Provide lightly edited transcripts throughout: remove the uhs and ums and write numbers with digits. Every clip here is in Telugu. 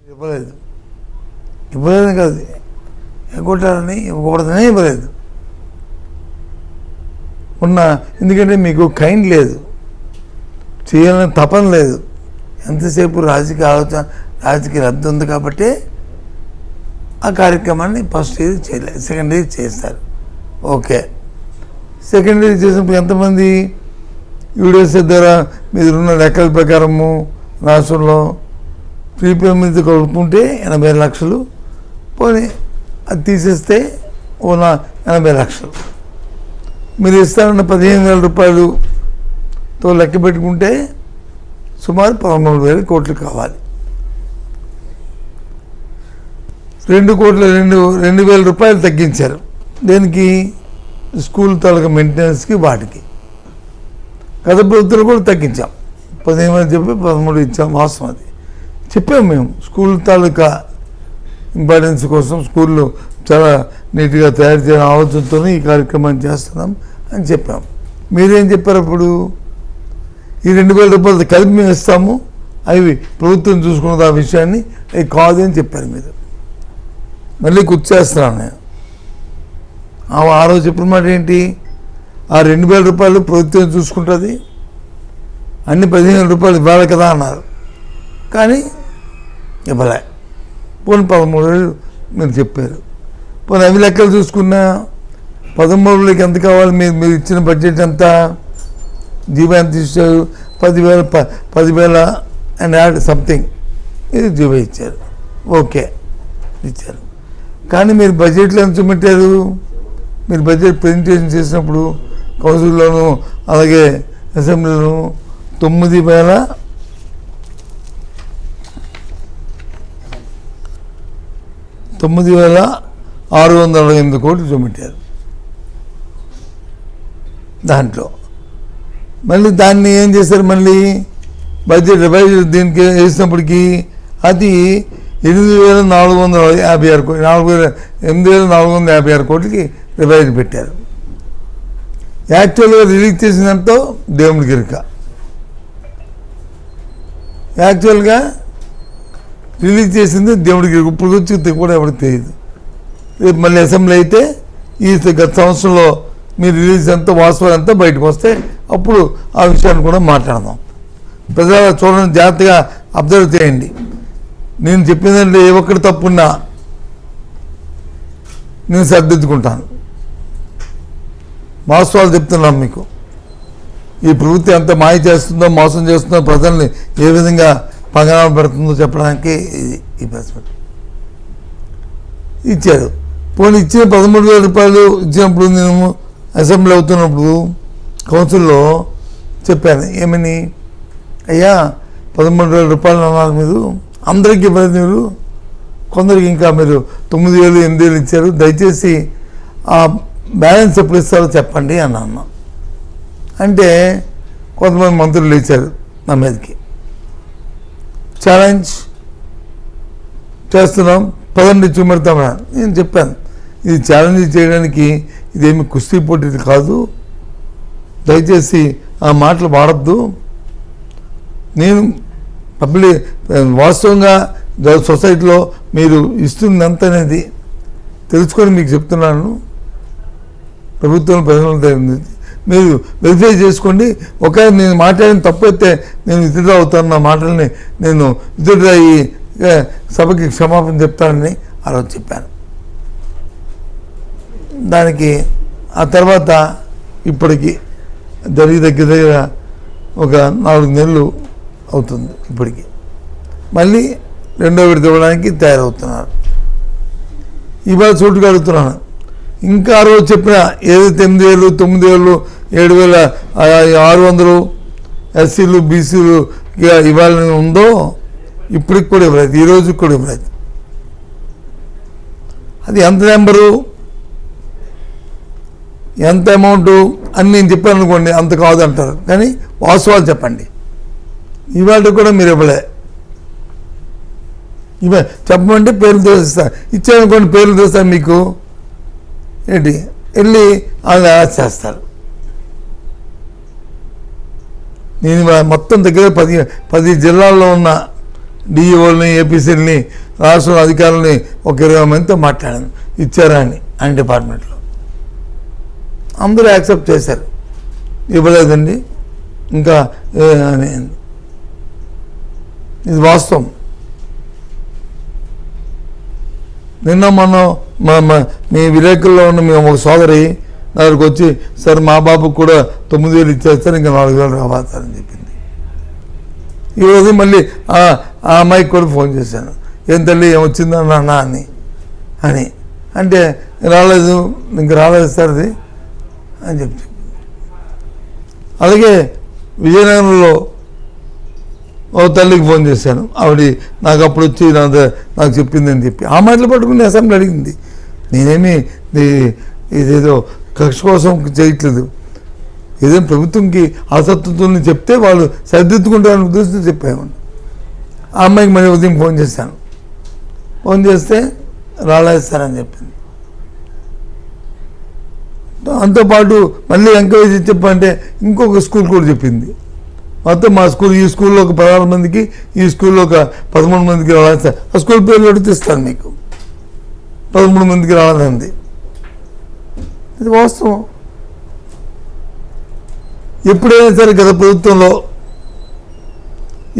ఇవ్వలేదు కాదు, ఎగ్గొట్టాలని ఇవ్వకూడదనే ఇవ్వలేదు ఎందుకంటే మీకు కైండ్ లేదు, చేయాలని తపన లేదు. ఎంతసేపు రాజకీయ ఆలోచన, రాజకీయ రద్దు ఉంది కాబట్టి ఆ కార్యక్రమాన్ని ఫస్ట్ ఇయర్ చేయలేదు, సెకండ్ ఇయర్ చేస్తారు. ఓకే, సెకండ్ ఇయర్ చేసినప్పుడు ఎంతమంది యూడిఎస్ఏ ద్వారా మీరున్న లెక్కల ప్రకారము రాష్ట్రంలో ప్రీ పేమెంట్ కలుపుకుంటే 80 లక్షలు, పోనీ అది తీసేస్తే 80 లక్షలు. మీరు ఇస్తారన్న 15,000 రూపాయలతో లెక్క పెట్టుకుంటే సుమారు 13,000 కోట్లు కావాలి. 2,000 రూపాయలు తగ్గించారు. దేనికి? స్కూల్ తాలూకా మెయింటెనెన్స్కి, వాటికి. గత ప్రభుత్వం కూడా తగ్గించాం, 15,000 చెప్పి 13 ఇచ్చాం. వాస్తవం అది చెప్పాము మేము. స్కూల్ తాలూకా ఇంపార్టెన్స్ కోసం స్కూళ్ళు చాలా నీట్గా తయారు చేయడం ఆలోచనతో ఈ కార్యక్రమాన్ని చేస్తున్నాం అని చెప్పాం. మీరేం చెప్పారు అప్పుడు? ఈ 2,000 రూపాయలు కలిపి మేము ఇస్తాము, అవి ప్రభుత్వం చూసుకున్నది ఆ విషయాన్ని, అవి కాదు అని చెప్పారు మీరు. మళ్ళీ గుర్తుచేస్తున్నాను నేను. ఆ రోజు చెప్పిన మాట ఏంటి? ఆ 2,000 రూపాయలు ప్రభుత్వం చూసుకుంటుంది, అన్ని 15,000 రూపాయలు ఇవ్వాలి కదా అన్నారు. కానీ ఇవ్వలే. పోనీ 13,000 మీరు చెప్పారు. పోనీ అవి లెక్కలు చూసుకున్నా 13,000కి ఎంత కావాలి? మీరు ఇచ్చిన బడ్జెట్ ఎంత? జీవో ఎంత ఇచ్చారు? 10,000 అండ్ యాడ్ సంథింగ్ ఇది జీవో ఇచ్చారు. ఓకే, ఇచ్చారు. కానీ మీరు బడ్జెట్లో ఎంత చూపెట్టారు? మీరు బడ్జెట్ ప్రజెంటేషన్ చేసినప్పుడు కౌన్సిల్లోనూ అలాగే అసెంబ్లీలోనూ 9,628 కోట్లు చూపెట్టారు. దాంట్లో మళ్ళీ దాన్ని ఏం చేశారు? మళ్ళీ బడ్జెట్ రివైజ్ దీనికి వేసినప్పటికీ అది 8,456 కోట్లు, 8,456 కోట్లకి రివైజ్ పెట్టారు. యాక్చువల్గా రిలీజ్ చేసినంత దేవుడికి ఇరుక. యాక్చువల్గా రిలీజ్ చేసింది దేవుడికి ఇరుక. ఇప్పుడు వచ్చి కూడా ఎవరికి తెలియదు. రేపు మళ్ళీ అసెంబ్లీ అయితే ఈ గత సంవత్సరంలో మీరు రిలీజ్ ఎంత, వాస్తవాలు ఎంత బయటకు వస్తే అప్పుడు ఆ విషయాన్ని కూడా మాట్లాడదాం. ప్రజలు చూడండి, జాగ్రత్తగా అబ్జర్వ్ చేయండి. నేను చెప్పినంటే ఏ ఒక్కటి తప్పున్నా నేను సర్దిద్దుకుంటాను. వాస్తవాలు చెప్తున్నాను మీకు. ఈ ప్రభుత్వం ఎంత మాయ చేస్తుందో, మోసం చేస్తుందో, ప్రజల్ని ఏ విధంగా పంగనాలు పెడుతుందో చెప్పడానికి ఈ ప్రెస్ మీట్ ఇచ్చారు. పోనీ ఇచ్చిన 13,000 రూపాయలు ఇచ్చినప్పుడు నేను అసెంబ్లీ అవుతున్నప్పుడు కౌన్సిల్లో చెప్పాను, ఏమని? అయ్యా 13,000 రూపాయలు అన్నారు మీరు, అందరికీ ఇవ్వలేదు మీరు, కొందరికి ఇంకా మీరు 9,000, 8,000 ఇచ్చారు. దయచేసి ఆ బ్యాలెన్స్ ఎప్పుడు ఇస్తారో చెప్పండి అన్నాను. అంటే కొంతమంది మంత్రులు ఇచ్చారు నా మీదకి, ఛాలెంజ్ చేస్తున్నాం, పదండి చూపెడతామా. నేను చెప్పాను, ఇది ఛాలెంజ్ చేయడానికి ఇదేమి కుస్తీ పోటీ కాదు, దయచేసి ఆ మాటలు వాడద్దు. నేను పబ్లిక్ వాస్తవంగా సొసైటీలో మీరు ఇస్తుందంత అనేది తెలుసుకొని మీకు చెప్తున్నాను. ప్రభుత్వం ప్రజలు మీరు వెరిఫై చేసుకోండి. ఒకవేళ నేను మాట్లాడిన తప్పు అయితే నేను విత్డ్రా అవుతాను, నా మాటల్ని నేను విత్డ్రా అయ్యి సభకి క్షమాపణ చెప్తానని ఆ రోజు చెప్పాను. దానికి ఆ తర్వాత ఇప్పటికి దగ్గర ఒక 4 నెలలు అవుతుంది. ఇప్పటికి మళ్ళీ రెండో విడత ఇవ్వడానికి తయారవుతున్నారు. ఇవాళ చోటుగా అడుగుతున్నాను, ఇంకా ఆ రోజు చెప్పిన ఏదైతే 8,000, 9,000, 7,600 ఎస్సీలు, బీసీలు ఇవాళ ఉందో ఇప్పటికి కూడా ఇవ్వలేదు, ఈ రోజుకి కూడా ఇవ్వలేదు. అది ఎంత నెంబరు, ఎంత అమౌంటు అని నేను చెప్పాను అనుకోండి, అంత కాదు అంటారు. కానీ వాస్తవాలు చెప్పండి. ఇవాళ కూడా మీరు ఇవ్వలే. చెప్పమంటే పేర్లు దోసిస్తారు, ఇచ్చారనుకోండి పేర్లు దోస్తారు మీకు ఏంటి, వెళ్ళి వాళ్ళు అరెస్ట్ చేస్తారు. నేను మొత్తం దగ్గర 10 జిల్లాల్లో ఉన్న డిఈఓల్ని ఏపీసీలని రాష్ట్ర అధికారులని ఒక 20 మందితో మాట్లాడాను ఇచ్చారా అని ఆయన డిపార్ట్మెంట్లో. అందరూ యాక్సెప్ట్ చేశారు. ఇవ్వలేదండి ఇంకా అని. ఇది వాస్తవం. నిన్న మనం మీ విలేకరులో ఉన్న మీ ఒక సోదరి దగ్గరికి వచ్చి సార్ మా బాబుకు కూడా 9,000 ఇచ్చేస్తారు ఇంకా 4,000 రావాలని చెప్పింది. ఈరోజు మళ్ళీ ఆ అమ్మాయికి కూడా ఫోన్ చేశాను, ఏం తల్లి ఏమొచ్చిందా నాన్న అని అంటే రాలేదు ఇంక రాలేదు సార్ అది అని చెప్పి. అలాగే విజయనగరంలో ఓ తల్లికి ఫోన్ చేశాను, ఆవిడ నాకు అప్పుడు వచ్చి నాకు చెప్పింది అని చెప్పి ఆ మాటలు పట్టుకుని అసెంబ్లీ అడిగింది. నేనేమి ఇదేదో కక్ష కోసం చేయట్లేదు, ఏదైనా ప్రభుత్వంకి అసత్తుని చెప్తే వాళ్ళు సరిదిద్దుకుంటారని ఉద్దేశంతో చెప్పాను. ఆ అమ్మాయికి మళ్ళీ ఉదయం ఫోన్ చేశాను, ఫోన్ చేస్తే రాలేస్తారని చెప్పింది. అంతోపాటు మళ్ళీ ఎంకరేజ్ చెప్పంటే ఇంకొక స్కూల్ కూడా చెప్పింది, మొత్తం మా స్కూల్ ఈ స్కూల్లో ఒక 16 మందికి ఈ స్కూల్లో ఒక 13 మందికి రావాలి సార్, ఆ స్కూల్ పేర్లు అడిగితే ఇస్తాను మీకు, 13 మందికి రావాలంది. ఇది వాస్తవం. ఎప్పుడైనా సరే గత ప్రభుత్వంలో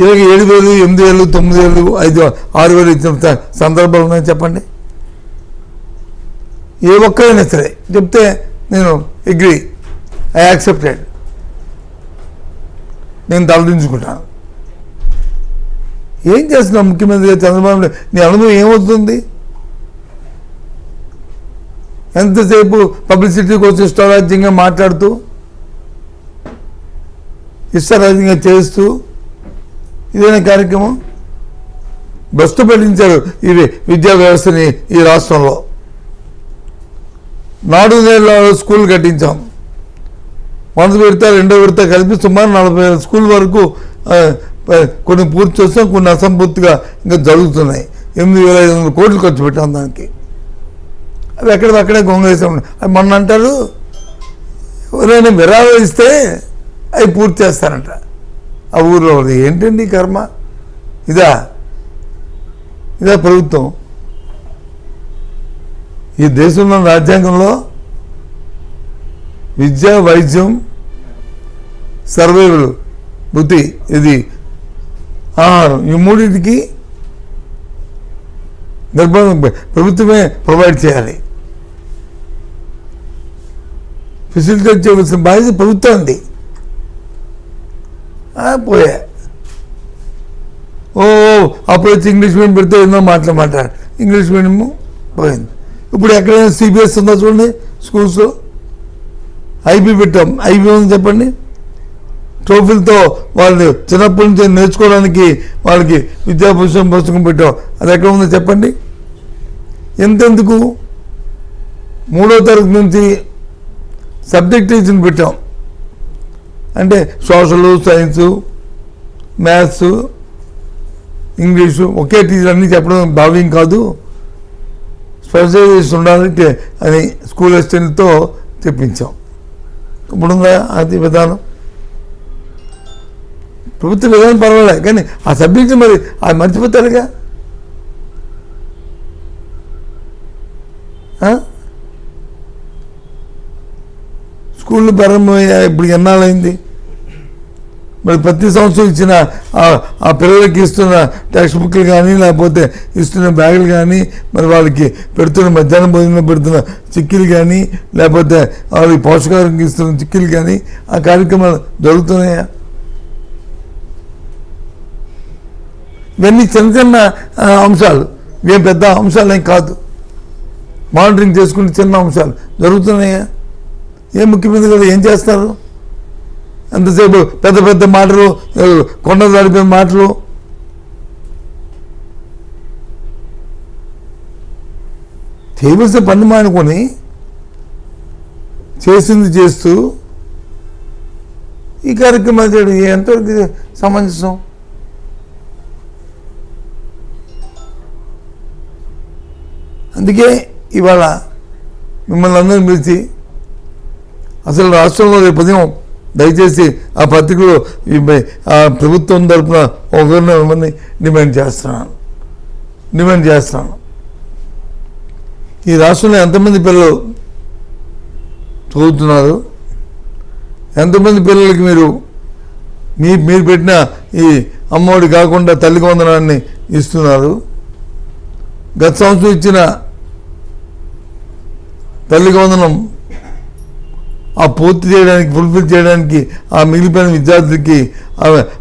27,000 8,000 9,000 5,000 6,000 ఇచ్చిన సందర్భాలు ఉన్నాయని చెప్పండి. ఏ ఒక్కరైనా సరే చెప్తే నేను అగ్రీ, ఐ యాక్సెప్టెడ్, నేను తలదించుకుంటాను. ఏం చేస్తున్నావు ముఖ్యమంత్రి చంద్రబాబు నాయుడు, నీ అనుభవం ఏమవుతుంది? ఎంతసేపు పబ్లిసిటీ కోసం ఇష్టారాజ్యంగా మాట్లాడుతూ ఇష్టారాజ్యంగా చేస్తూ ఇదేనా కార్యక్రమం? బస్సు పెట్టించారు ఈ విద్యా వ్యవస్థని ఈ రాష్ట్రంలో. 4 నెలల స్కూల్ కట్టించాం, 1 విడత 2వ విడత కలిపి సుమారు 40,000 స్కూల్ వరకు కొన్ని పూర్తి చేస్తాం, కొన్ని అసంపూర్తిగా ఇంకా జరుగుతున్నాయి. 8,500 కోట్లు ఖర్చు పెట్టాం దానికి. అవి ఎక్కడికక్కడే గొంగేసాం. అవి మొన్న అంటారు ఎవరైనా విరాళం ఇస్తే అవి పూర్తి చేస్తారంట ఆ ఊర్లో. ఏంటండి కర్మ? ఇదా ప్రభుత్వం? ఈ దేశంలో రాజ్యాంగంలో విద్య, వైద్యం, సర్వైవల్, వృత్తి, ఇది ఆహారం, ఈ మూడింటికి నిర్బంధం ప్రభుత్వమే ప్రొవైడ్ చేయాలి. ఫెసిలిటేట్ చేయవలసిన బాధ్యత ప్రభుత్వం ఉంది. పోయా అప్పుడు వచ్చి ఇంగ్లీష్ మీడియం పెడితే ఎన్నో మాట్లాడారు, ఇంగ్లీష్ మీడియము పోయింది. ఇప్పుడు ఎక్కడైనా సిబిఎస్ ఉందో చూడండి స్కూల్స్లో. ఐబీ పెట్టాం, ఐబీ ఉంది చెప్పండి. ట్రోఫీలతో వాళ్ళు చిన్నప్పటి నుంచి నేర్చుకోవడానికి వాళ్ళకి విద్యాభూషణ్ పుస్తకం పెట్టాం, అది ఎక్కడ ఉందో చెప్పండి. ఎంతెందుకు 3వ తరగతి నుంచి సబ్జెక్ట్ టీచర్ని పెట్టాం, అంటే సోషల్, సైన్సు, మ్యాథ్స్, ఇంగ్లీషు ఒకే టీచర్ అన్నీ చెప్పడం భావ్యం కాదు, స్పెషలైజేషన్ ఉండాలంటే అని స్కూల్ అసిస్టెంట్తో తెప్పించాం. ఇప్పుడుందా అది విధానం? ప్రభుత్వ విధానం పర్వాలేదు, కానీ ఆ సబ్జెక్ట్ మరి అది మర్చిపోతారుగా. స్కూళ్ళు ప్రారంభమయ్యా ఇప్పుడు ఎన్నాళ్ళైంది? మరి ప్రతి సంవత్సరం ఇచ్చిన ఆ పిల్లలకి ఇస్తున్న టెక్స్ట్ బుక్లు కానీ లేకపోతే ఇస్తున్న బ్యాగులు కానీ మరి వాళ్ళకి పెడుతున్న మధ్యాహ్నం భోజనం పెడుతున్న చిక్కీలు కానీ లేకపోతే వాళ్ళకి పోషకాహారం ఇస్తున్న చిక్కీలు కానీ ఆ కార్యక్రమాలు జరుగుతున్నాయా? ఇవన్నీ చిన్న చిన్న అంశాలు, ఇవేం పెద్ద అంశాలు ఏం కాదు. మానిటరింగ్ చేసుకునే చిన్న అంశాలు జరుగుతున్నాయా? ఏం ముఖ్యమంత్రి కదా ఏం చేస్తారు? ఎంతసేపు పెద్ద పెద్ద మాటలు, కొండ దాడిపోయిన మాటలు. చేయవలసిన పని మానుకొని చేసింది చేస్తూ ఈ కార్యక్రమాలు చేయడం ఎంతవరకు సమంజసం? అందుకే ఇవాళ మిమ్మల్ని అందరిని పిలిచి అసలు రాష్ట్రంలో రేపు ఉదయం దయచేసి ఆ పత్రికలో ఆ ప్రభుత్వం తరఫున ఒకరిని డిమాండ్ చేస్తున్నాను. ఈ రాష్ట్రంలో ఎంతమంది పిల్లలు చదువుతున్నారు? ఎంతమంది పిల్లలకి మీరు పెట్టిన ఈ అమ్మఒడి కాకుండా తల్లి వందనాన్ని ఇస్తున్నారు? గత సంవత్సరం ఇచ్చిన తల్లి వందనం ఆ పూర్తి చేయడానికి, ఫుల్ఫిల్ చేయడానికి ఆ మిగిలిపోయిన విద్యార్థులకి,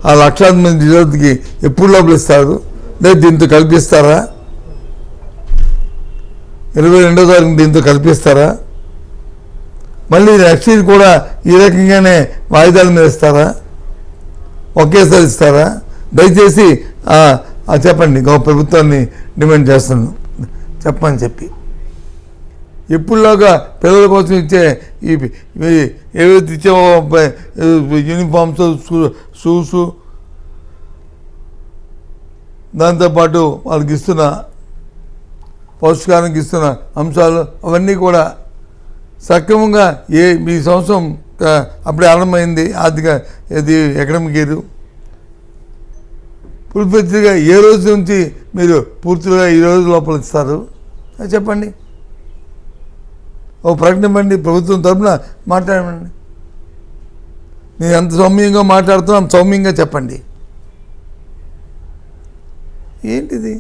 ఆ లక్షలాది మంది విద్యార్థులకి ఎప్పుడు లోపల ఇస్తారు? లేదా దీంతో కల్పిస్తారా? 22వ తారీఖు దీంతో కల్పిస్తారా? మళ్ళీ నెక్స్ట్ ఇయర్ కూడా ఈ రకంగానే వాయిదాల మీద ఇస్తారా? ఒకేసారి ఇస్తారా? దయచేసి చెప్పండి. ప్రభుత్వాన్ని డిమాండ్ చేస్తున్నాను, చెప్పని చెప్పి. ఎప్పుడులాగా పిల్లల కోసం ఇచ్చే ఏవైతే ఇచ్చామో యూనిఫామ్స్, షూస్, దాంతోపాటు వాళ్ళకి ఇస్తున్న పౌష్టికానికి ఇస్తున్న అంశాలు అవన్నీ కూడా సక్రమంగా మీ సంవత్సరం అప్పుడే ఆరంభమైంది ఆర్థిక ఎకడమిక్ ఇయర్. పూర్తిగా ఏ రోజు నుంచి మీరు పూర్తిగా ఈ రోజు లోపల ఇస్తారు అది చెప్పండి. ఓ ప్రకటన ఇవ్వండి, ప్రభుత్వం తరఫున మాట్లాడండి. నేను ఎంత సౌమ్యంగా మాట్లాడుతున్నా అంత సౌమ్యంగా చెప్పండి. ఏంటిది?